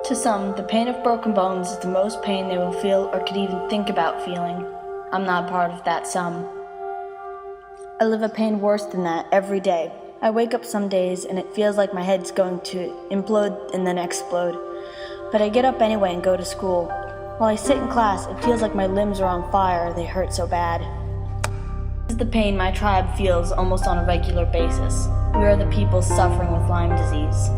To some, the pain of broken bones is the most pain they will feel or could even think about feeling. I'm not part of that some. I live a pain worse than that every day. I wake up some days and it feels like my head's going to implode and then explode. But I get up anyway and go to school. While I sit in class, it feels like my limbs are on fire, they hurt so bad. This is the pain my tribe feels almost on a regular basis. We are the people suffering with Lyme disease.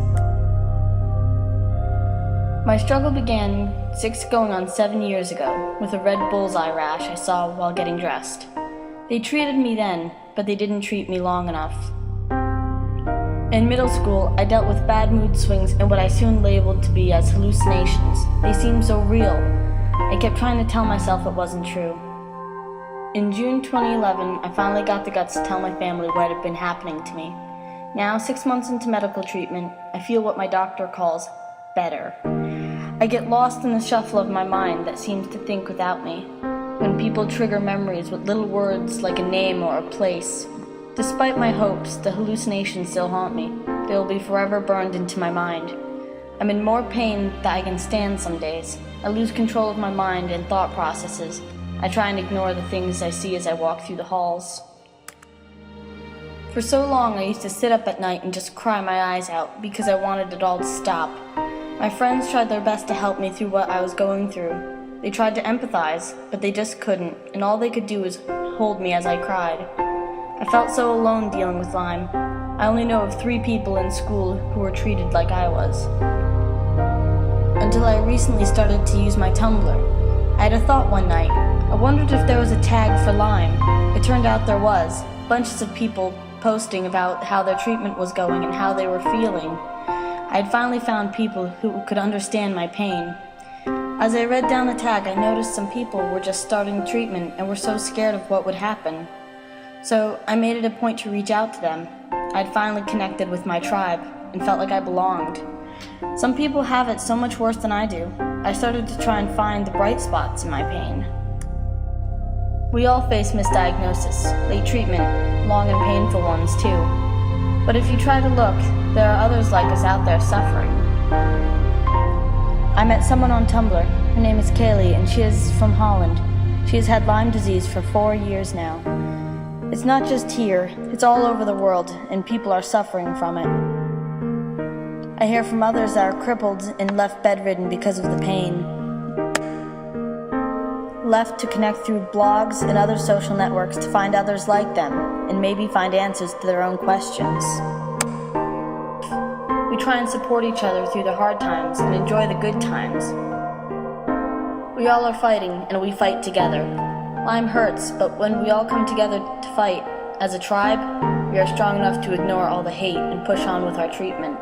My struggle began 6 going on 7 years ago with a red bullseye rash I saw while getting dressed. They treated me then, but they didn't treat me long enough. In middle school, I dealt with bad mood swings and what I soon labeled to be as hallucinations. They seemed so real. I kept trying to tell myself it wasn't true. In June 2011, I finally got the guts to tell my family what had been happening to me. Now, 6 months into medical treatment, I feel what my doctor calls better. I get lost in the shuffle of my mind that seems to think without me. When people trigger memories with little words like a name or a place. Despite my hopes, the hallucinations still haunt me. They will be forever burned into my mind. I'm in more pain than I can stand some days. I lose control of my mind and thought processes. I try and ignore the things I see as I walk through the halls. For so long, I used to sit up at night and just cry my eyes out because I wanted it all to stop. My friends tried their best to help me through what I was going through. They tried to empathize, but they just couldn't, and all they could do was hold me as I cried. I felt so alone dealing with Lyme. I only know of 3 people in school who were treated like I was. Until I recently started to use my Tumblr. I had a thought one night. I wondered if there was a tag for Lyme. It turned out there was. Bunches of people posting about how their treatment was going and how they were feeling. I had finally found people who could understand my pain. As I read down the tag, I noticed some people were just starting treatment and were so scared of what would happen. So I made it a point to reach out to them. I'd finally connected with my tribe and felt like I belonged. Some people have it so much worse than I do. I started to try and find the bright spots in my pain. We all face misdiagnosis, late treatment, long and painful ones too. But if you try to look, there are others like us out there suffering. I met someone on Tumblr. Her name is Kaylee, and she is from Holland. She has had Lyme disease for 4 years now. It's not just here, it's all over the world, and people are suffering from it. I hear from others that are crippled and left bedridden because of the pain. Left to connect through blogs and other social networks to find others like them, and maybe find answers to their own questions. We try and support each other through the hard times and enjoy the good times. We all are fighting, and we fight together. Lyme hurts, but when we all come together to fight, as a tribe, we are strong enough to ignore all the hate and push on with our treatment.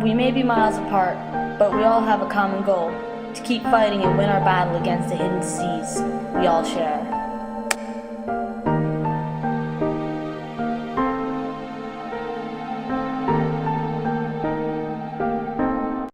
We may be miles apart, but we all have a common goal, to keep fighting and win our battle against the hidden disease we all share.